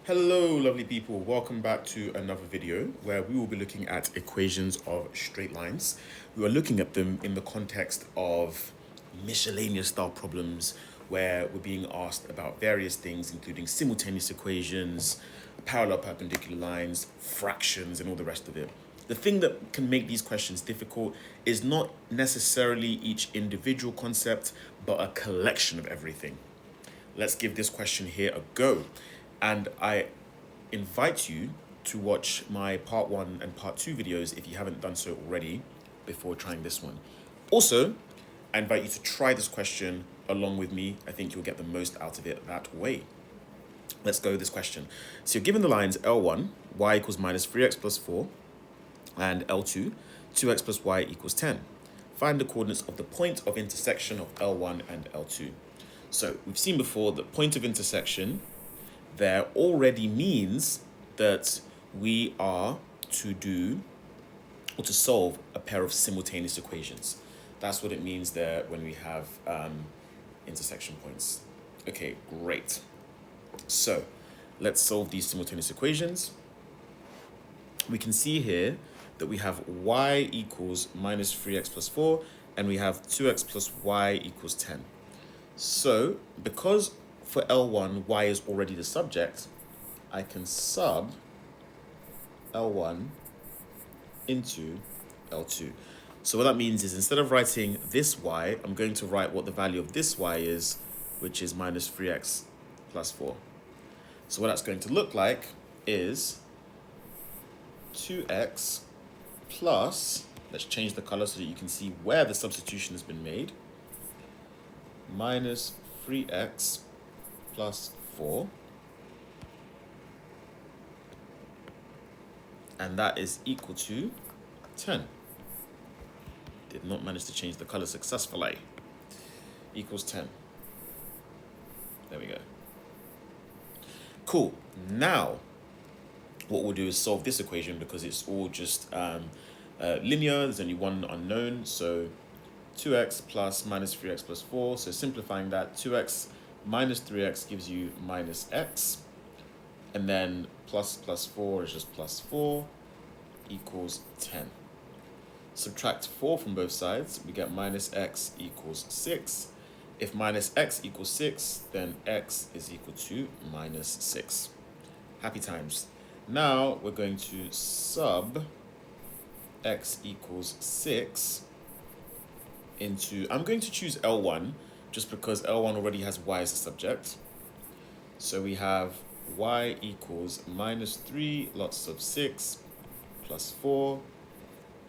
Hello, lovely people. Welcome back to another video where we will be looking at equations of straight lines. We are looking at them in the context of miscellaneous style problems where we're being asked about various things, including simultaneous equations, parallel perpendicular lines, fractions, and all the rest of it. The thing that can make these questions difficult is not necessarily each individual concept, but a collection of everything. Let's give this question here a go. And I invite you to watch my part 1 and part 2 videos if you haven't done so already before trying this one. Also, I invite you to try this question along with me. I think you'll get the most out of it that way. Let's go with this question. So you're given the lines L1, y equals minus 3x plus 4, and L2, 2x plus y equals 10. Find the coordinates of the point of intersection of L1 and L2. So we've seen before that point of intersection there already means that we are to do or to solve a pair of simultaneous equations. That's what it means there when we have intersection points. Okay, great. So let's solve these simultaneous equations. We can see here that we have y equals minus 3x plus 4, and we have 2x plus y equals 10. So because for L1, y is already the subject, I can sub L1 into L2. So what that means is instead of writing this y, I'm going to write what the value of this y is, which is minus 3x plus 4. So what that's going to look like is 2x plus, let's change the color so that you can see where the substitution has been made, minus 3x plus 4, and that is equal to 10. Did not manage to change the color successfully. Equals 10. There we go. Cool. Now, what we'll do is solve this equation because it's all just linear. There's only one unknown. So 2x plus minus 3x plus 4. So simplifying that, 2x minus 3x gives you minus x. And then plus 4 is just plus 4 equals 10. Subtract 4 from both sides, we get minus x equals 6. If minus x equals 6, then x is equal to minus 6. Happy times. Now we're going to sub x equals 6 into, I'm going to choose L1 just because L1 already has y as a subject. So we have y equals minus 3 lots of 6 plus 4,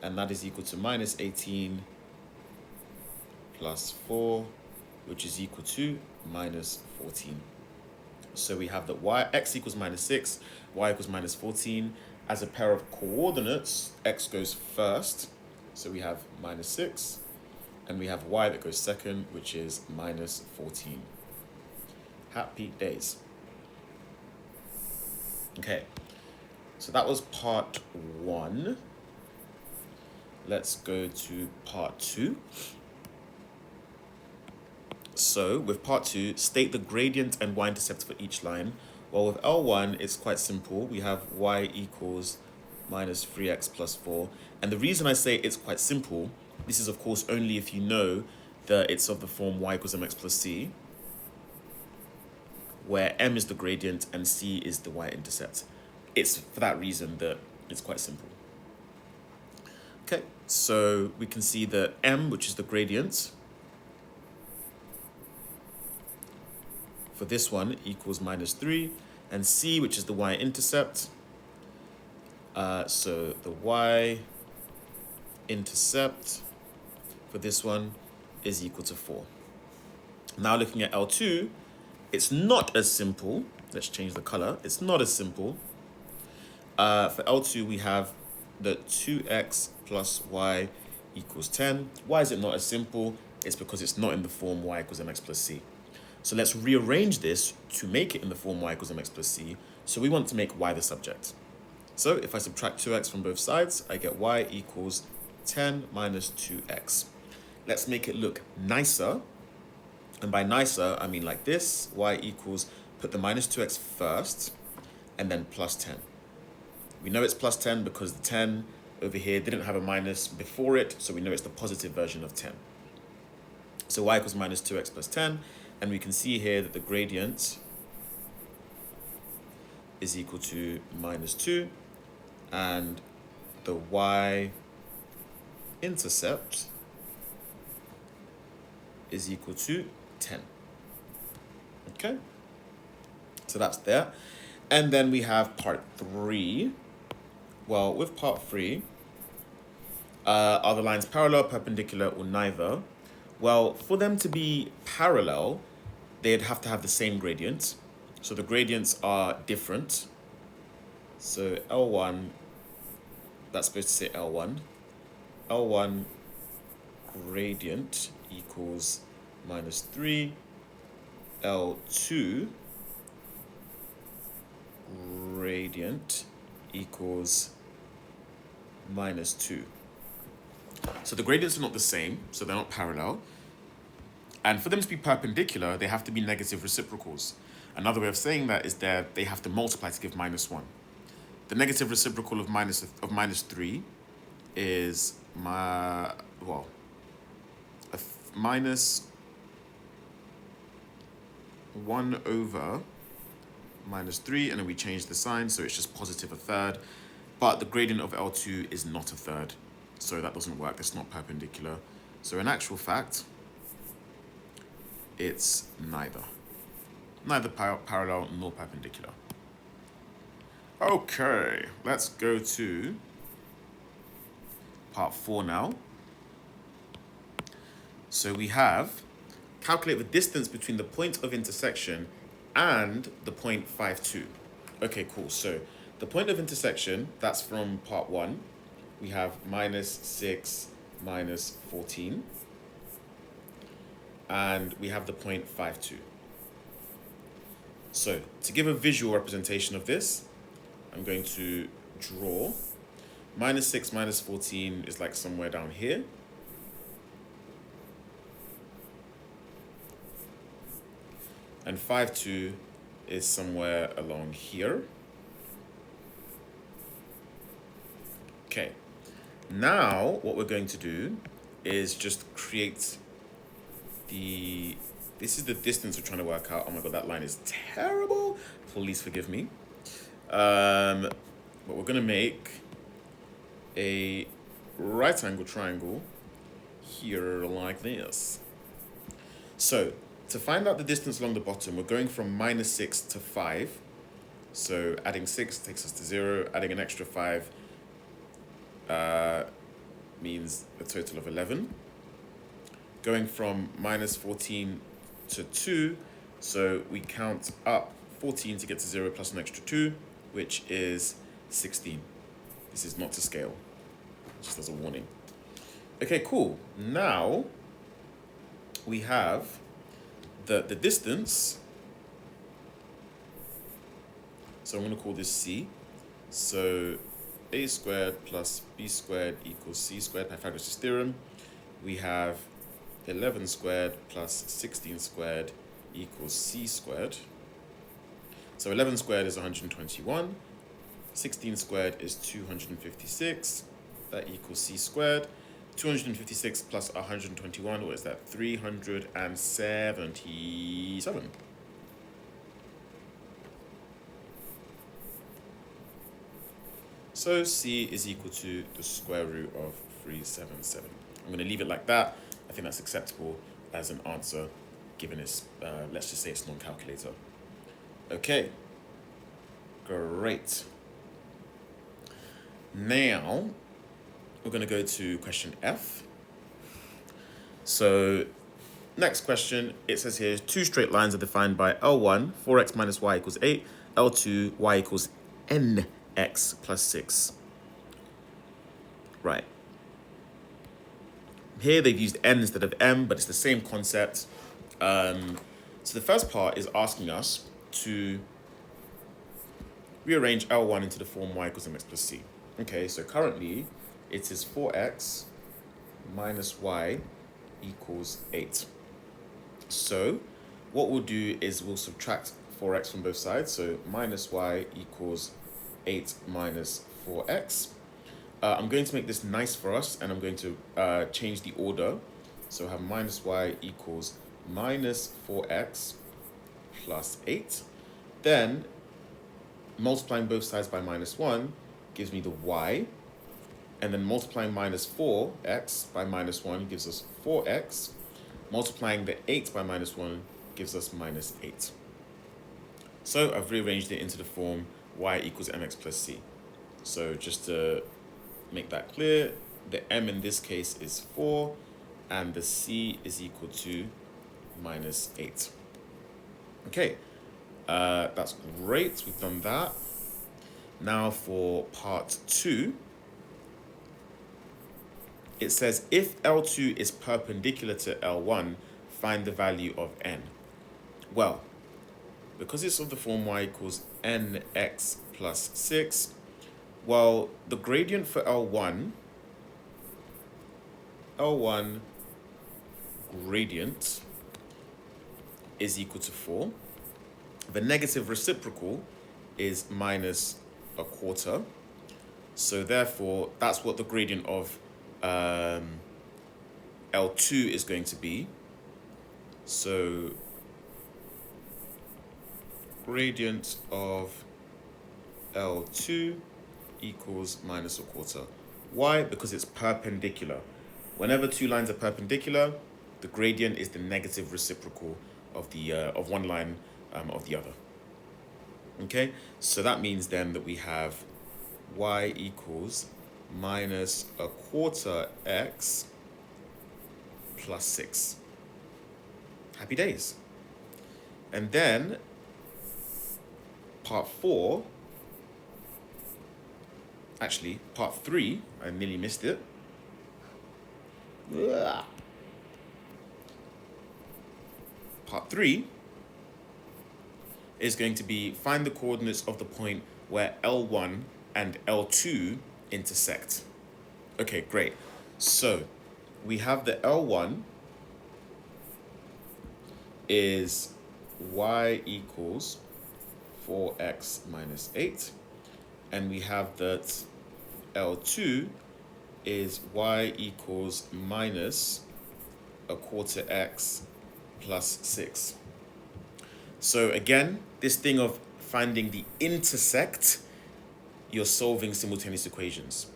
and that is equal to minus 18 plus 4, which is equal to minus 14. So we have that x equals minus 6, y equals minus 14. As a pair of coordinates, x goes first, so we have minus 6, and we have y that goes second, which is minus 14. Happy days. Okay, so that was part 1. Let's go to part 2. So with part 2, state the gradient and y-intercept for each line. Well, with L1, it's quite simple. We have y equals minus 3x plus 4. And the reason I say it's quite simple, this is of course only if you know that it's of the form y equals mx plus c, where m is the gradient and c is the y-intercept. It's for that reason that it's quite simple. Okay, so we can see that m, which is the gradient, for this one equals minus 3, and c, which is the y-intercept, so the y-intercept for this one is equal to 4. Now looking at L2, it's not as simple. Let's change the color. It's not as simple. For L2, we have that 2x plus y equals 10. Why is it not as simple? It's because it's not in the form y equals mx plus c. So let's rearrange this to make it in the form y equals mx plus c. So we want to make y the subject. So if I subtract 2x from both sides, I get y equals 10 minus 2x. Let's make it look nicer. And by nicer, I mean like this. Y equals, put the minus 2x first. and then plus 10. We know it's plus 10 because the 10 over here didn't have a minus before it, so we know it's the positive version of 10. So y equals minus 2x plus 10, and we can see here that the gradient is equal to minus 2, and the y-intercept is equal to 10. Okay, so that's there. And then we have part 3. Well, with part 3, are the lines parallel, perpendicular, or neither? Well, for them to be parallel, they'd have to have the same gradient. So the gradients are different. So L1, that's supposed to say L1. L1 gradient equals minus 3. L2 gradient equals minus 2. So the gradients are not the same, so they're not parallel. And for them to be perpendicular, they have to be negative reciprocals. Another way of saying that is that they have to multiply to give minus 1. The negative reciprocal of minus 3 is minus 1 over minus 3, and then we change the sign, so it's just positive a third. But the gradient of L2 is not a third, so that doesn't work. That's not perpendicular. So in actual fact, it's neither parallel nor perpendicular. Okay, let's go to part 4 now. So we have calculate the distance between the point of intersection and the point 5, 2. Okay, cool. So the point of intersection, that's from part 1. We have minus 6, minus 14. And we have the point 5, 2. So to give a visual representation of this, I'm going to draw. Minus 6, minus 14 is like somewhere down here. And 5, 2 is somewhere along here. Okay. Now, what we're going to do is just create this is the distance we're trying to work out. Oh my God, that line is terrible. Please forgive me. But we're going to make a right angle triangle here like this. So to find out the distance along the bottom, we're going from minus 6 to 5. So adding 6 takes us to 0. Adding an extra 5 means a total of 11. Going from minus 14 to 2, so we count up 14 to get to 0 plus an extra 2, which is 16. This is not to scale, just as a warning. Okay, cool. Now we have the distance. So I'm going to call this C. So a squared plus b squared equals c squared, Pythagoras' theorem. We have 11 squared plus 16 squared equals c squared. So 11 squared is 121. 16 squared is 256. That equals c squared. 256 plus 121, what is that? 377. So c is equal to the square root of 377. I'm going to leave it like that. I think that's acceptable as an answer, given it's, let's just say it's non-calculator. Okay, great. Now, we're going to go to question F. So, next question, it says here, two straight lines are defined by L1, 4x minus y equals 8, L2, y equals nx plus 6. Right. Here they've used n instead of m, but it's the same concept. So the first part is asking us to rearrange L1 into the form y equals mx plus c. Okay, so currently it is 4x minus y equals 8. So what we'll do is we'll subtract 4x from both sides, so minus y equals 8 minus 4x. I'm going to make this nice for us, and I'm going to change the order. So I have minus y equals minus 4x plus 8. Then multiplying both sides by minus 1 gives me the y. And then multiplying minus 4x by minus 1 gives us 4x. Multiplying the 8 by minus 1 gives us minus 8. So I've rearranged it into the form y equals mx plus c. So just to make that clear, the m in this case is 4, and the c is equal to minus 8. Okay, that's great. We've done that. Now for part 2. It says, if L2 is perpendicular to L1, find the value of n. Well, because it's of the form y equals nx plus 6, well, the gradient for L1 gradient is equal to 4. The negative reciprocal is minus a quarter. So therefore, that's what the gradient of L2 is going to be. So gradient of L2 equals minus a quarter. Why? Because it's perpendicular. Whenever two lines are perpendicular, the gradient is the negative reciprocal of the of one line of the other. Okay, so that means then that we have y equals minus a quarter x plus 6. Happy days. And then part 3, I nearly missed it. Part 3 is going to be find the coordinates of the point where L1 and L2 intersect. Okay, great. So we have the L1 is y equals 4x minus 8. And we have that L2 is y equals minus a quarter x plus 6. So again, this thing of finding the intersect, you're solving simultaneous equations.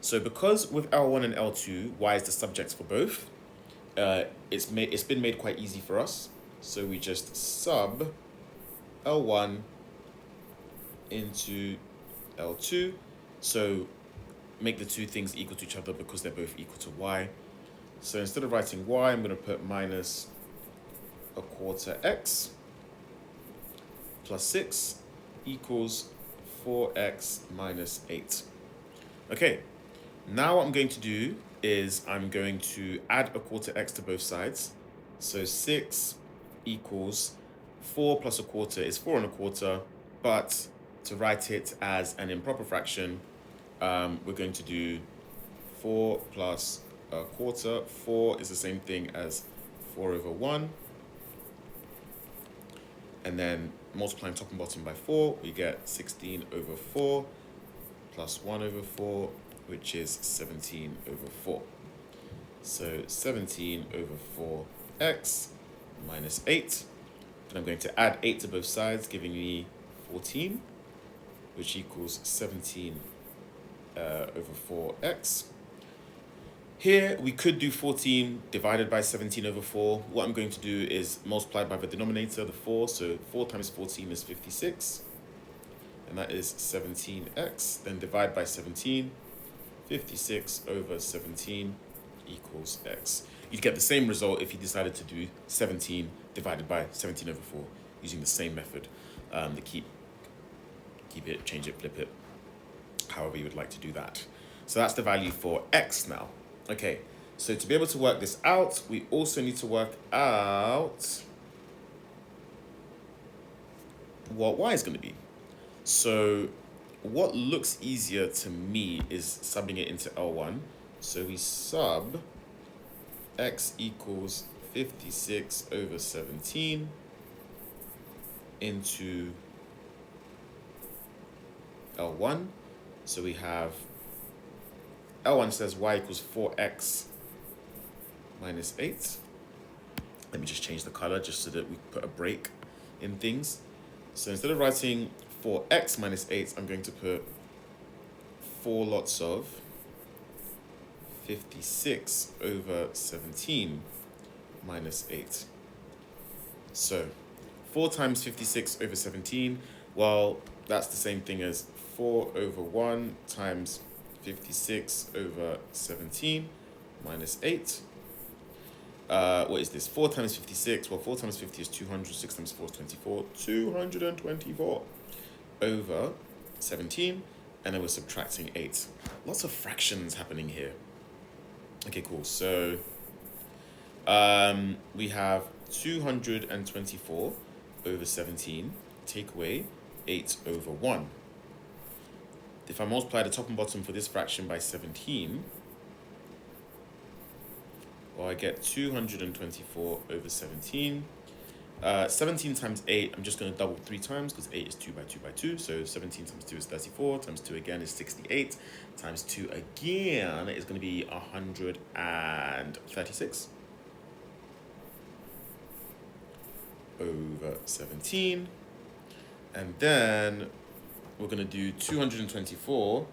So because with L1 and L2, y is the subject for both, it's been made quite easy for us. So we just sub L1 into L2. So make the two things equal to each other because they're both equal to y. So instead of writing y, I'm going to put minus a quarter x plus 6 equals 4x minus 8. Okay, now what I'm going to do is I'm going to add a quarter x to both sides. So 6 equals 4 plus a quarter is 4 and a quarter, but to write it as an improper fraction, we're going to do 4 plus a quarter. 4 is the same thing as 4 over 1. And then multiplying top and bottom by 4, we get 16 over 4 plus 1 over 4, which is 17 over 4. So 17 over 4x minus 8. And I'm going to add 8 to both sides, giving me 14, which equals 17 over 4x. Here, we could do 14 divided by 17 over 4. What I'm going to do is multiply by the denominator, the 4. So 4 times 14 is 56. And that is 17x. Then divide by 17. 56 over 17 equals x. You'd get the same result if you decided to do 17 divided by 17 over 4 using the same method. To keep it, change it, flip it, however you would like to do that. So that's the value for x now. Okay, so to be able to work this out, we also need to work out what y is going to be. So what looks easier to me is subbing it into L1. So we sub x equals 56 over 17 into L1. So we have L1 says y equals 4x minus 8. Let me just change the color just so that we put a break in things. So instead of writing 4x minus 8, I'm going to put 4 lots of 56 over 17 minus 8. So 4 times 56 over 17, well, that's the same thing as 4 over 1 times 56 over 17 minus 8. What is this? 4 times 56. Well, 4 times 50 is 200. 6 times 4 is 24. 224 over 17. And then we're subtracting 8. Lots of fractions happening here. Okay, cool. So we have 224 over 17. Take away 8 over 1. If I multiply the top and bottom for this fraction by 17, well, I get 224 over 17. 17 times 8, I'm just going to double 3 times because 8 is 2 by 2 by 2. So 17 times 2 is 34, times 2 again is 68, times 2 again is going to be 136 over 17. And then we're going to do 224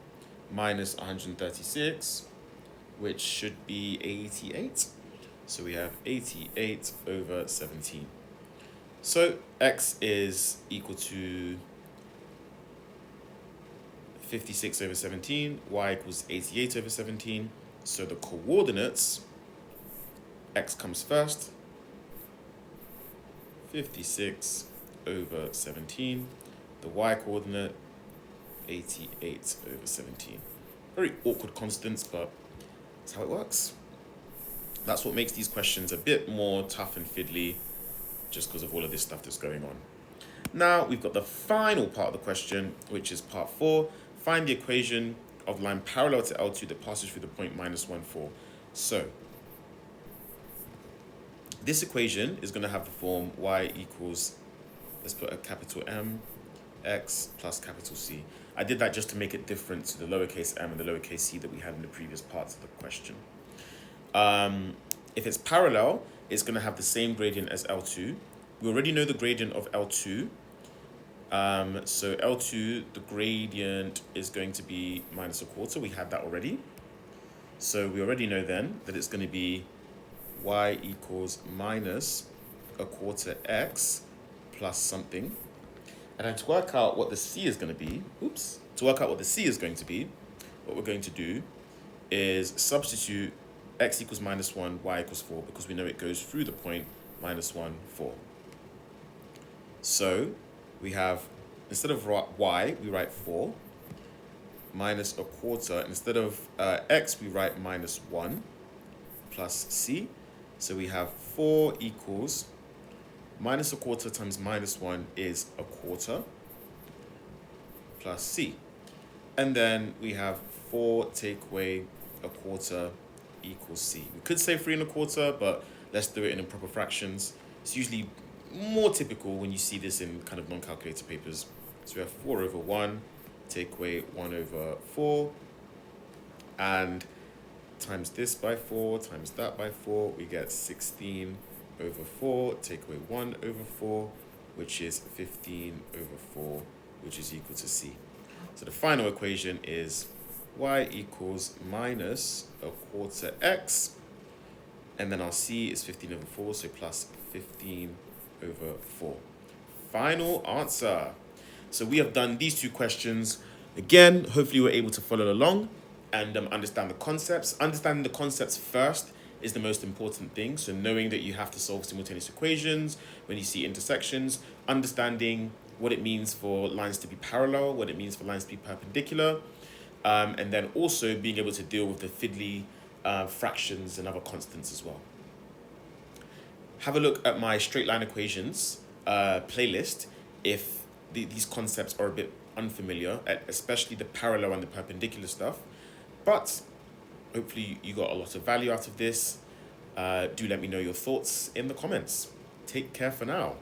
minus 136, which should be 88. So we have 88 over 17. So x is equal to 56 over 17, y equals 88 over 17. So the coordinates, x comes first, 56 over 17. The y coordinate, 88 over 17. Very awkward constants, but that's how it works. That's what makes these questions a bit more tough and fiddly, just because of all of this stuff that's going on. Now we've got the final part of the question, which is part 4. Find the equation of line parallel to L2 that passes through the point minus 1, 4. So this equation is going to have the form y equals, let's put a capital M, x plus capital C. I did that just to make it different to the lowercase m and the lowercase c that we had in the previous parts of the question. If it's parallel, it's going to have the same gradient as L2. We already know the gradient of L2. So L2, the gradient is going to be minus a quarter. We had that already. So we already know then that it's going to be y equals minus a quarter x plus something. And then to work out what the c is going to be, what we're going to do is substitute x equals minus 1, y equals 4, because we know it goes through the point minus 1, 4. So we have, instead of y, we write 4, minus a quarter. Instead of x, we write minus 1, plus c. So we have 4 equals minus a quarter times minus 1 is a quarter, plus c. And then we have 4 take away a quarter equals c. We could say 3 1/4, but let's do it in improper fractions. It's usually more typical when you see this in kind of non-calculator papers. So we have 4 over 1, take away 1 over 4, and times this by 4, times that by 4, we get 16 over 4, take away 1 over 4, which is 15 over 4, which is equal to c. So the final equation is y equals minus a quarter x, and then our c is 15 over 4, so plus 15 over 4. Final answer. So we have done these two questions. Again, hopefully we're able to follow along and understand the concepts. Understanding the concepts first is the most important thing. So knowing that you have to solve simultaneous equations when you see intersections, understanding what it means for lines to be parallel, what it means for lines to be perpendicular, and then also being able to deal with the fiddly fractions and other constants as well. Have a look at my straight line equations playlist if these concepts are a bit unfamiliar, especially the parallel and the perpendicular stuff. But hopefully you got a lot of value out of this. Do let me know your thoughts in the comments. Take care for now.